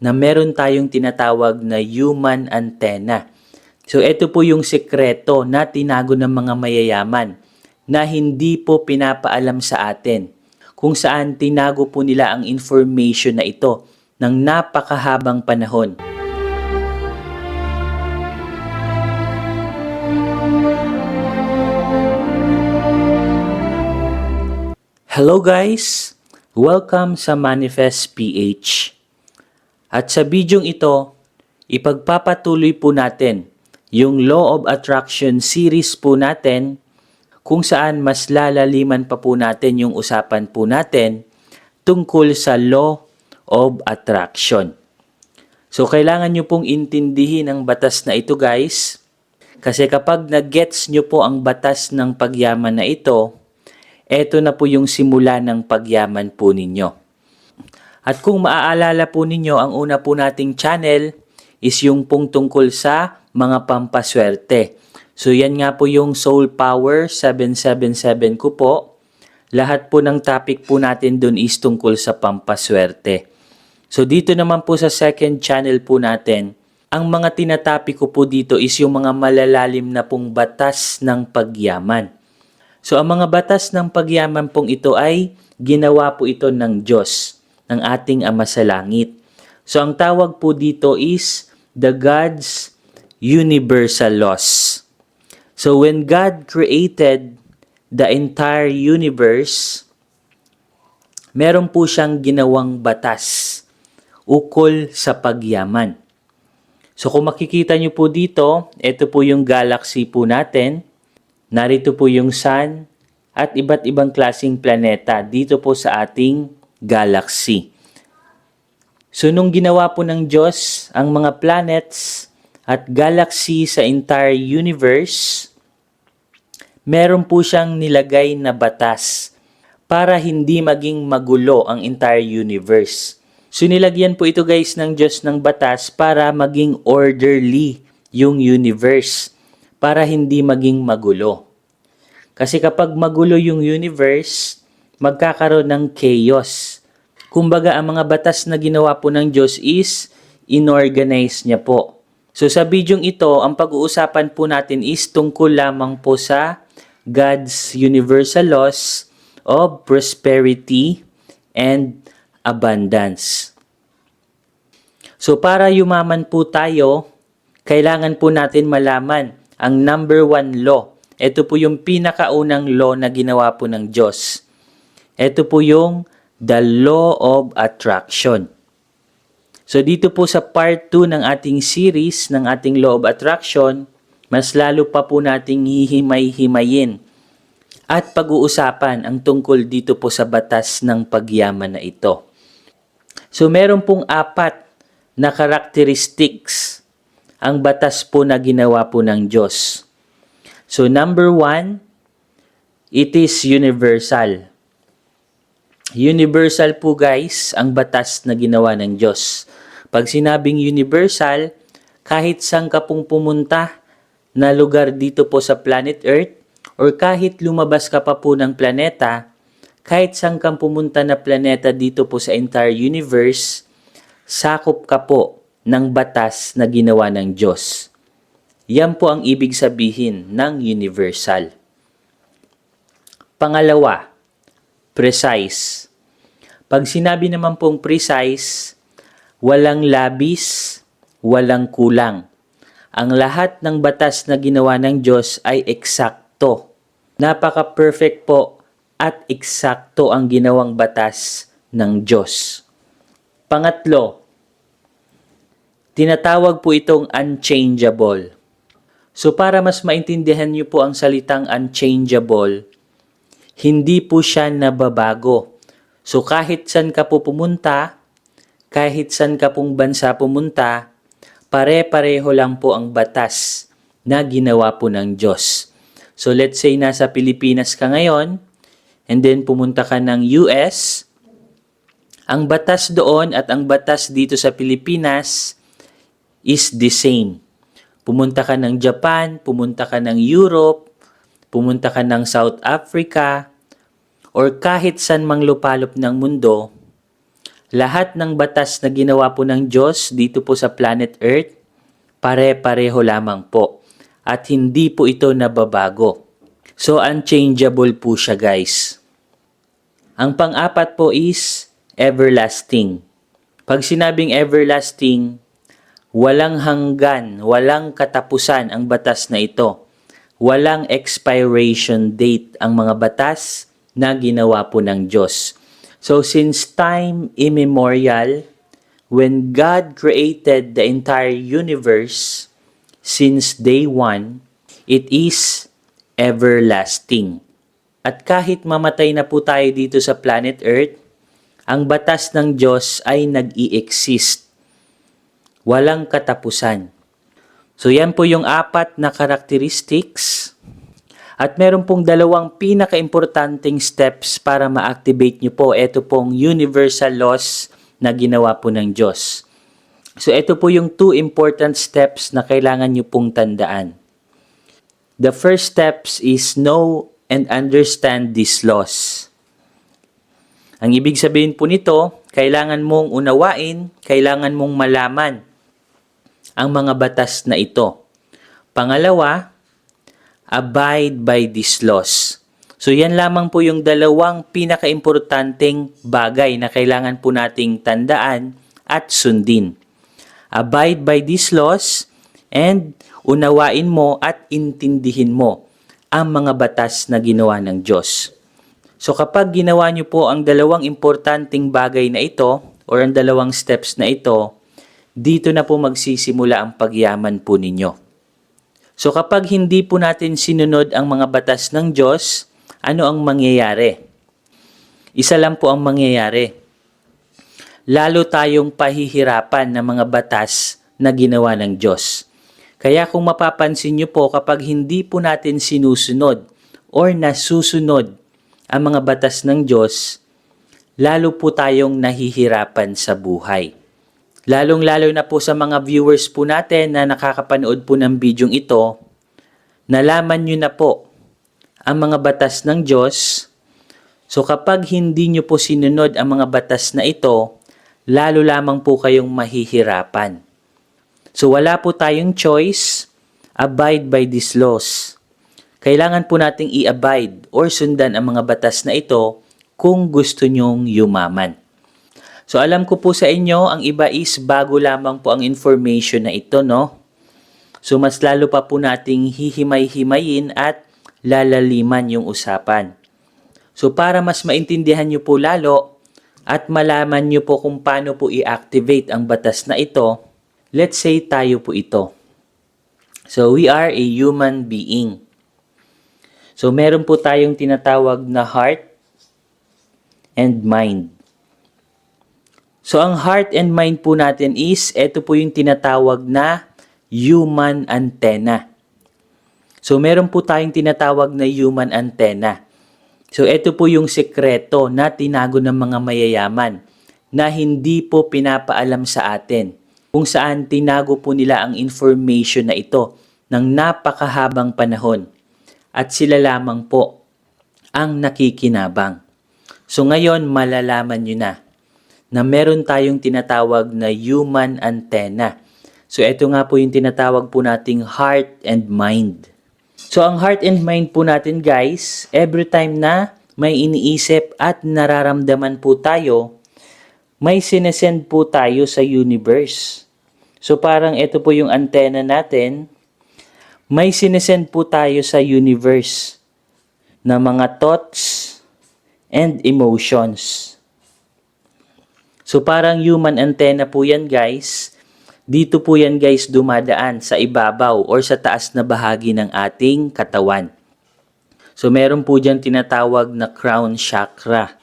na meron tayong tinatawag na human antenna. So ito po yung sekreto na tinago ng mga mayayaman na hindi po pinapaalam sa atin, kung saan tinago po nila ang information na ito ng napakahabang panahon. Hello guys! Welcome sa Manifest PH. At sa bidyong ito, ipagpapatuloy po natin yung Law of Attraction series po natin, kung saan mas lalaliman pa po natin yung usapan po natin tungkol sa Law of Attraction. So kailangan nyo pong intindihin ang batas na ito guys, kasi kapag nag-gets nyo po ang batas ng pagyaman na ito, eto na po yung simula ng pagyaman po ninyo. At kung maaalala po ninyo, ang una po nating channel is yung pong tungkol sa mga pampaswerte. So yan nga po yung Soul Power 777 ko po. Lahat po ng topic po natin dun is tungkol sa pampaswerte. So dito naman po sa second channel po natin, ang mga tinatopic ko po dito is yung mga malalalim na pong batas ng pagyaman. So ang mga batas ng pagyaman pong ito ay ginawa po ito ng Diyos, ng ating Ama sa Langit. So ang tawag po dito is the God's universal laws. So when God created the entire universe, meron po siyang ginawang batas ukol sa pagyaman. So kung makikita nyo po dito, ito po yung galaxy po natin. Narito po yung sun at iba't ibang klaseng planeta dito po sa ating galaxy. So nung ginawa po ng Diyos ang mga planets at galaxy sa entire universe, meron po siyang nilagay na batas para hindi maging magulo ang entire universe. So nilagyan po ito guys ng Diyos ng batas para maging orderly yung universe, para hindi maging magulo. Kasi kapag magulo yung universe, magkakaroon ng chaos. Kumbaga, ang mga batas na ginawa po ng Diyos is inorganize niya po. So sa bidyong ito, ang pag-uusapan po natin is tungkol lamang po sa God's universal laws of prosperity and abundance. So para yumaman po tayo, kailangan po natin malaman ang number 1 law. Ito po yung pinakaunang law na ginawa po ng Diyos. Ito po yung the law of attraction. So dito po sa part 2 ng ating series ng ating law of attraction, mas lalo pa po nating hihimay-himayin at pag-uusapan ang tungkol dito po sa batas ng pagyaman na ito. So meron pong 4 na characteristics ang batas po na ginawa po ng Diyos. So number 1, it is universal. Universal po guys ang batas na ginawa ng Diyos. Pag sinabing universal, kahit saan ka pong pumunta na lugar dito po sa planet Earth, or kahit lumabas ka pa po ng planeta, kahit saan kang pumunta na planeta dito po sa entire universe, sakop ka po ng batas na ginawa ng Diyos. Yan po ang ibig sabihin ng universal. Pangalawa, precise. Pag sinabi naman pong precise, walang labis, walang kulang. Ang lahat ng batas na ginawa ng Diyos ay eksakto. Napaka-perfect po at eksakto ang ginawang batas ng Diyos. Pangatlo, tinatawag po itong unchangeable. So para mas maintindihan niyo po ang salitang unchangeable, hindi po siya nababago. So kahit saan ka po pumunta, kahit saan ka pong bansa pumunta, pare-pareho lang po ang batas na ginawa po ng Diyos. So let's say nasa Pilipinas ka ngayon, and then pumunta ka ng US, ang batas doon at ang batas dito sa Pilipinas is the same. Pumunta ka ng Japan, pumunta ka ng Europe, pumunta ka ng South Africa, or kahit saan mang lupalop ng mundo, Lahat ng batas na ginawa po ng Diyos dito po sa planet Earth, pare-pareho lamang po. At hindi po ito nababago. So, unchangeable po siya, guys. Ang pang-apat po is everlasting. Pag sinabing everlasting, walang hanggan, walang katapusan ang batas na ito. Walang expiration date ang mga batas na ginawa po ng Diyos. So since time immemorial, when God created the entire universe, since day one, it is everlasting. At kahit mamatay na po tayo dito sa planet Earth, ang batas ng Diyos ay nag-i-exist. Walang katapusan. So yan po yung 4 na characteristics. At meron pong 2 pinaka-importanting steps para ma-activate nyo po. Ito pong universal laws na ginawa po ng Diyos. So ito po yung 2 important steps na kailangan nyo pong tandaan. The first steps is know and understand these laws. Ang ibig sabihin po nito, kailangan mong unawain, kailangan mong malaman ang mga batas na ito. Pangalawa, abide by these laws. So yan lamang po yung 2 pinaka-importanteng bagay na kailangan po nating tandaan at sundin. Abide by these laws and unawain mo at intindihin mo ang mga batas na ginawa ng Diyos. So kapag ginawa nyo po ang 2 importanteng bagay na ito or ang 2 steps na ito, dito na po magsisimula ang pagyaman po ninyo. So kapag hindi po natin sinunod ang mga batas ng Diyos, ano ang mangyayari? Isa lang po ang mangyayari. Lalo tayong pahihirapan ng mga batas na ginawa ng Diyos. Kaya kung mapapansin nyo po, kapag hindi po natin sinusunod or nasusunod ang mga batas ng Diyos, lalo po tayong nahihirapan sa buhay. Lalong-lalo na po sa mga viewers po natin na nakakapanood po ng bidyong ito, nalaman nyo na po ang mga batas ng Diyos. So kapag hindi nyo po sinunod ang mga batas na ito, lalo lamang po kayong mahihirapan. So wala po tayong choice, abide by these laws. Kailangan po nating i-abide or sundan ang mga batas na ito kung gusto nyong yumaman. So alam ko po sa inyo, ang iba is bago lamang po ang information na ito, no? So mas lalo pa po nating hihimay-himayin at lalaliman yung usapan. So para mas maintindihan nyo po lalo at malaman nyo po kung paano po i-activate ang batas na ito, let's say tayo po ito. So we are a human being. So meron po tayong tinatawag na heart and mind. So ang heart and mind po natin is, ito po yung tinatawag na human antenna. So meron po tayong tinatawag na human antenna. So ito po yung sekreto na tinago ng mga mayayaman na hindi po pinapaalam sa atin, kung saan tinago po nila ang information na ito ng napakahabang panahon. At sila lamang po ang nakikinabang. So ngayon malalaman nyo na meron tayong tinatawag na human antenna. So ito nga po yung tinatawag po nating heart and mind. So ang heart and mind po natin guys, every time na may iniisip at nararamdaman po tayo, may sinesend po tayo sa universe. So parang ito po yung antenna natin, may sinesend po tayo sa universe na mga thoughts and emotions. So parang human antenna po yan guys. Dito po yan guys dumadaan sa ibabaw or sa taas na bahagi ng ating katawan. So meron po dyan tinatawag na crown chakra.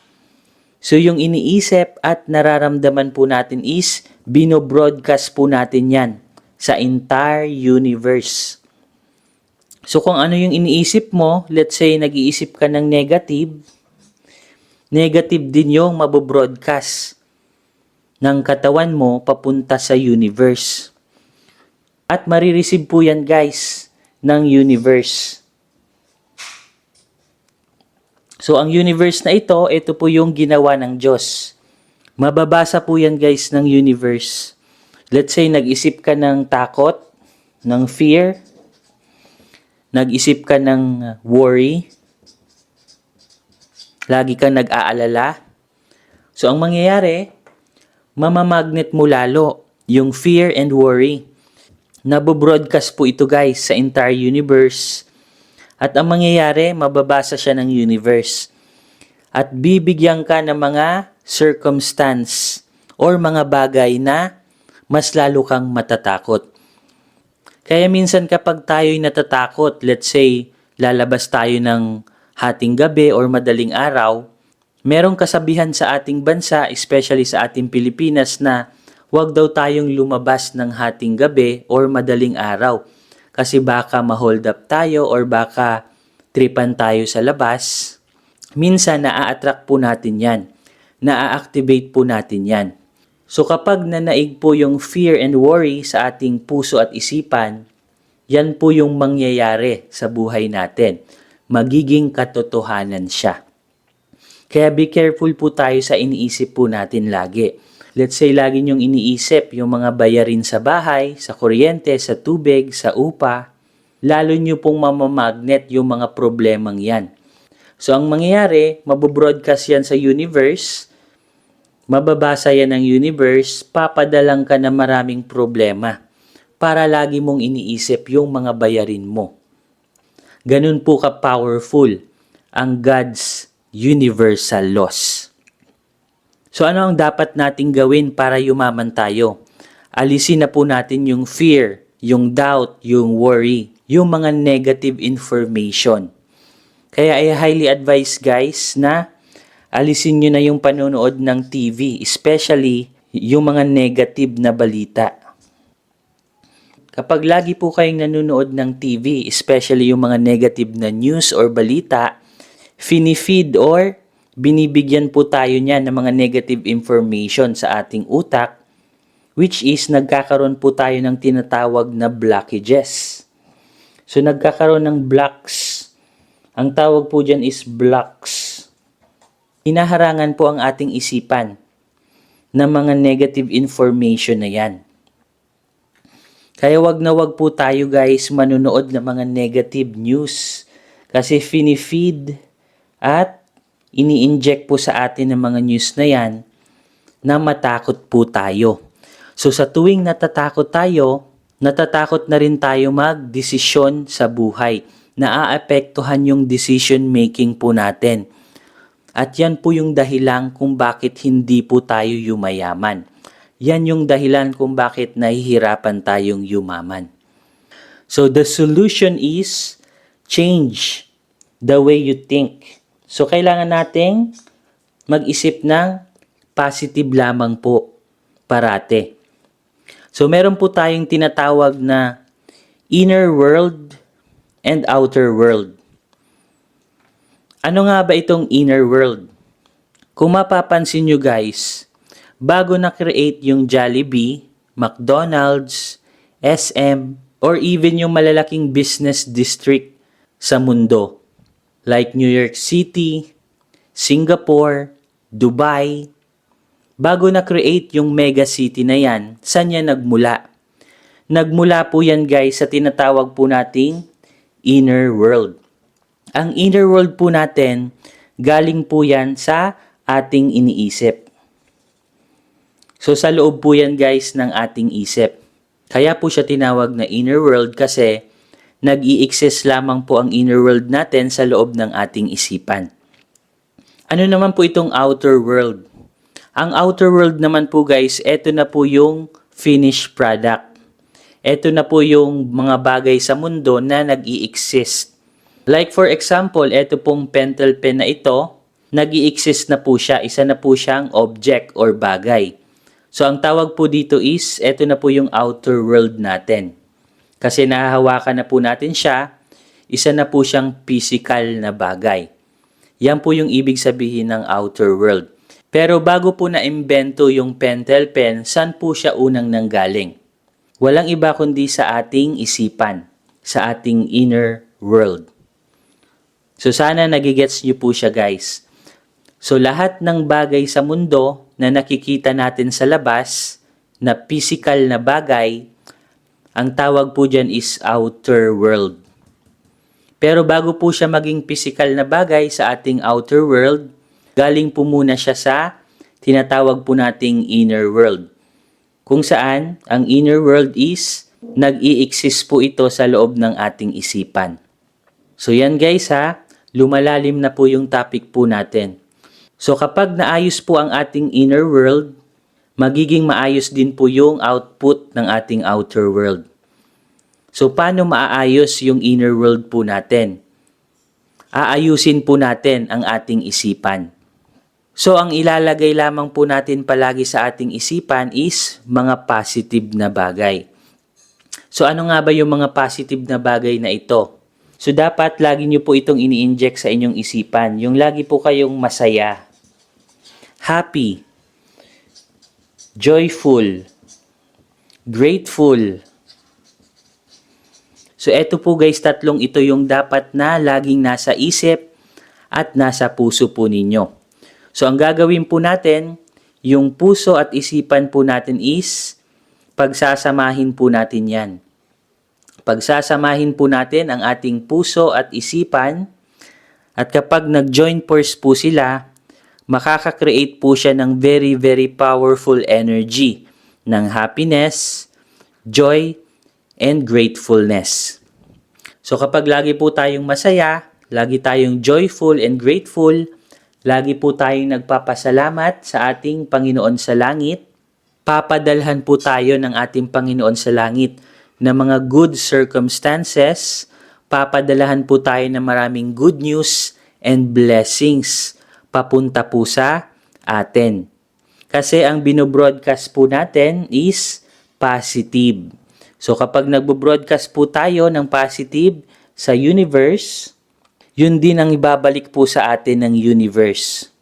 So yung iniisip at nararamdaman po natin is binobroadcast po natin yan sa entire universe. So kung ano yung iniisip mo, let's say nag-iisip ka ng negative, negative din yung mabobroadcast ng katawan mo papunta sa universe. At marireceive po yan guys ng universe. So ang universe na ito po yung ginawa ng Diyos Mababasa po yan guys ng universe. Let's say nag-isip ka ng takot, ng fear, nag-isip ka ng worry, lagi kang nag-aalala. So ang mangyayari, mamamagnet mo lalo yung fear and worry. Nabobroadcast po ito guys sa entire universe. At ang mangyayari, mababasa siya ng universe. At bibigyan ka ng mga circumstance or mga bagay na mas lalo kang matatakot. Kaya minsan kapag tayo'y natatakot, let's say, lalabas tayo ng hating gabi or madaling araw, merong kasabihan sa ating bansa, especially sa ating Pilipinas, na huwag daw tayong lumabas ng hating gabi or madaling araw. Kasi baka ma-hold up tayo or baka tripan tayo sa labas. Minsan, naa-attract po natin yan. Na-activate po natin yan. So kapag nanaig po yung fear and worry sa ating puso at isipan, yan po yung mangyayari sa buhay natin. Magiging katotohanan siya. Kaya be careful po tayo sa iniisip po natin lagi. Let's say lagi nyong iniisip yung mga bayarin sa bahay, sa kuryente, sa tubig, sa upa. Lalo nyo pong mamamagnet yung mga problemang yan. So ang mangyayari, mabobroadcast yan sa universe, mababasa yan ng universe, papadalang ka na maraming problema para lagi mong iniisip yung mga bayarin mo. Ganun po ka-powerful ang God's universal laws. So ano ang dapat nating gawin para yumaman tayo? Alisin na po natin yung fear, yung doubt, yung worry, yung mga negative information. Kaya I highly advise guys na alisin nyo na yung panonood ng TV, especially yung mga negative na balita. Kapag lagi po kayong nanonood ng TV, especially yung mga negative na news or balita, finifeed or binibigyan po tayo niyan ng mga negative information sa ating utak, which is nagkakaroon po tayo ng tinatawag na blockages. So nagkakaroon ng blocks. Ang tawag po dyan is blocks. Hinaharangan po ang ating isipan ng mga negative information na yan. Kaya wag na wag po tayo guys manunood ng mga negative news. Kasi finifeed at ini-inject po sa atin ng mga news na yan na matakot po tayo. So sa tuwing natatakot tayo, natatakot na rin tayo mag-desisyon sa buhay. Naaapektuhan yung decision making po natin. At yan po yung dahilan kung bakit hindi po tayo yumayaman. Yan yung dahilan kung bakit nahihirapan tayong yumaman. So the solution is change the way you think. So kailangan nating mag-isip ng positive lamang po parate. So meron po tayong tinatawag na inner world and outer world. Ano nga ba itong inner world? Kung mapapansin nyo guys, bago na-create yung Jollibee, McDonald's, SM, or even yung malalaking business district sa mundo, like New York City, Singapore, Dubai, bago na-create yung mega city na yan, saan yan nagmula? Nagmula po yan guys sa tinatawag po nating inner world. Ang inner world po natin, galing po yan sa ating iniisip. So sa loob po yan guys ng ating isip. Kaya po siya tinawag na inner world kasi nag-i-exist lamang po ang inner world natin sa loob ng ating isipan. Ano naman po itong outer world? Ang outer world naman po guys, eto na po yung finished product. Eto na po yung mga bagay sa mundo na nag-i-exist. Like for example, eto pong pentel pen na ito, nag-i-exist na po siya. Isa na po siyang object or bagay. So ang tawag po dito is, eto na po yung outer world natin. Kasi nahahawakan na po natin siya, isa na po siyang physical na bagay. Yan po yung ibig sabihin ng outer world. Pero bago po na-imbento yung pentel pen, saan po siya unang nanggaling? Walang iba kundi sa ating isipan, sa ating inner world. So sana nagigets niyo po siya guys. So lahat ng bagay sa mundo na nakikita natin sa labas na physical na bagay, ang tawag po dyan is outer world. Pero bago po siya maging physical na bagay sa ating outer world, galing po muna siya sa tinatawag po nating inner world. Kung saan, ang inner world is nag-i-exist po ito sa loob ng ating isipan. So yan guys ha, lumalalim na po yung topic po natin. So kapag naayos po ang ating inner world, magiging maayos din po yung output ng ating outer world. So paano maaayos yung inner world po natin? Aayusin po natin ang ating isipan. So ang ilalagay lamang po natin palagi sa ating isipan is mga positive na bagay. So ano nga ba yung mga positive na bagay na ito? So dapat lagi nyo po itong ini-inject sa inyong isipan. Yung lagi po kayong masaya, happy, joyful, grateful. So eto po guys, tatlong ito yung dapat na laging nasa isip at nasa puso po ninyo. So ang gagawin po natin, yung puso at isipan po natin is pagsasamahin po natin yan. Pagsasamahin po natin ang ating puso at isipan, at kapag nag-join force po sila, makaka-create po siya ng very very powerful energy ng happiness, joy, and gratefulness. So kapag lagi po tayong masaya, lagi tayong joyful and grateful, lagi po tayong nagpapasalamat sa ating Panginoon sa langit, papadalhan po tayo ng ating Panginoon sa langit ng mga good circumstances, papadalahan po tayo ng maraming good news and blessings papunta po sa atin. Kasi ang binobroadcast po natin is positive. So kapag nagbo-broadcast po tayo ng positive sa universe, yun din ang ibabalik po sa atin ng universe.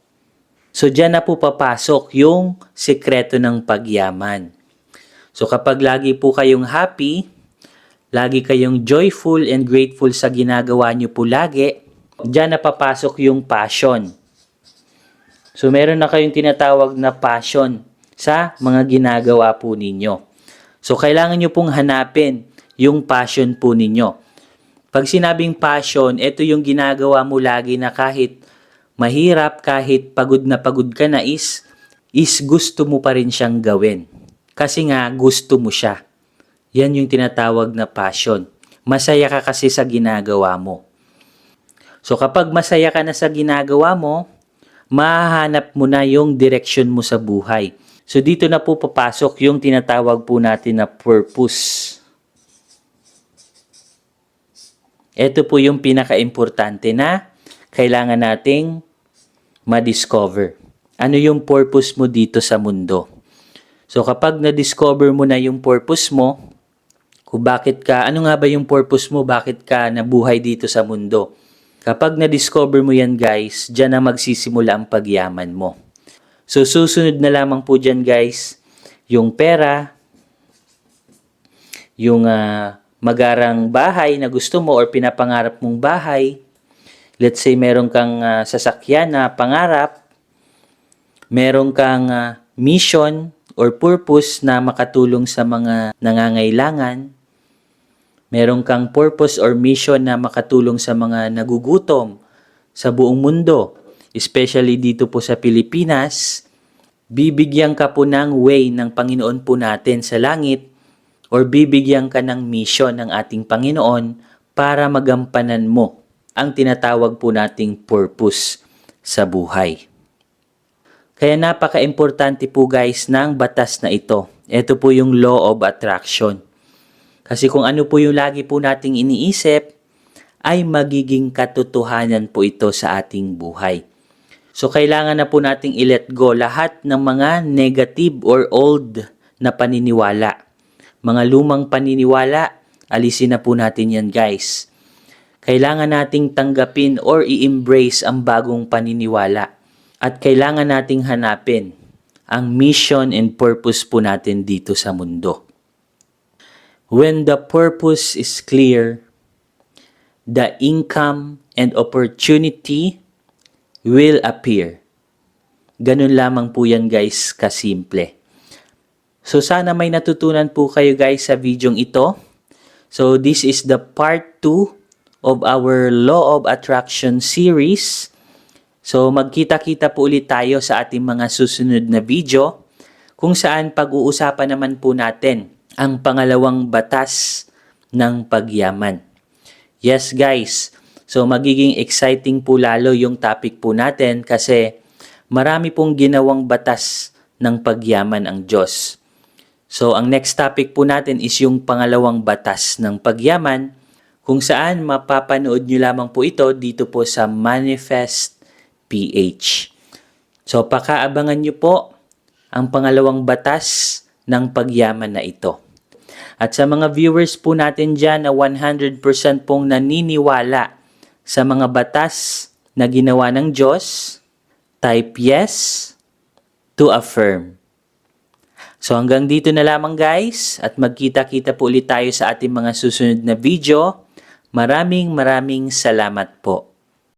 So dyan na po papasok yung sekreto ng pagyaman. So kapag lagi po kayong happy, lagi kayong joyful and grateful sa ginagawa nyo po lagi, dyan na papasok yung passion. So meron na kayong tinatawag na passion sa mga ginagawa po ninyo. So, kailangan nyo pong hanapin yung passion po ninyo. Pag sinabing passion, ito yung ginagawa mo lagi na kahit mahirap, kahit pagod na pagod ka na is gusto mo pa rin siyang gawin. Kasi nga, gusto mo siya. Yan yung tinatawag na passion. Masaya ka kasi sa ginagawa mo. So, kapag masaya ka na sa ginagawa mo, mahahanap mo na yung direction mo sa buhay. So, dito na po papasok yung tinatawag po natin na purpose. Ito po yung pinaka-importante na kailangan nating ma-discover. Ano yung purpose mo dito sa mundo? So, kapag na-discover mo na yung purpose mo, kung bakit ka, ano nga ba yung purpose mo, bakit ka nabuhay dito sa mundo? Kapag na-discover mo yan guys, dyan na magsisimula ang pagyaman mo. So, susunod na lamang po dyan guys, yung pera, yung magarang bahay na gusto mo or pinapangarap mong bahay. Let's say meron kang sasakyan na pangarap, meron kang mission or purpose na makatulong sa mga nangangailangan, meron kang purpose or mission na makatulong sa mga nagugutom sa buong mundo. Especially dito po sa Pilipinas, bibigyan ka po ng way ng Panginoon po natin sa langit or bibigyan ka ng mission ng ating Panginoon para magampanan mo ang tinatawag po nating purpose sa buhay. Kaya napaka-importante po guys ng batas na ito. Ito po yung law of attraction. Kasi kung ano po yung lagi po nating iniisip, ay magiging katotohanan po ito sa ating buhay. So, kailangan na po nating i-let go lahat ng mga negative or old na paniniwala. Mga lumang paniniwala, alisin na po natin yan guys. Kailangan nating tanggapin or i-embrace ang bagong paniniwala. At kailangan nating hanapin ang mission and purpose po natin dito sa mundo. When the purpose is clear, the income and opportunity will appear. Ganun lamang po yan guys, kasimple. So sana may natutunan po kayo guys sa videong ito. So this is the part 2 of our Law of Attraction series. So magkita-kita po ulit tayo sa ating mga susunod na video kung saan pag-uusapan naman po natin ang pangalawang batas ng pagyaman. Yes guys, so magiging exciting po lalo yung topic po natin kasi marami pong ginawang batas ng pagyaman ang Diyos. So ang next topic po natin is yung pangalawang batas ng pagyaman kung saan mapapanood nyo lamang po ito dito po sa Manifest PH. So pakaabangan nyo po ang pangalawang batas ng pagyaman na ito. At sa mga viewers po natin dyan na 100% pong naniniwala sa mga batas na ginawa ng Diyos, type yes to affirm. So hanggang dito na lamang guys at magkita-kita po ulit tayo sa ating mga susunod na video. Maraming salamat po.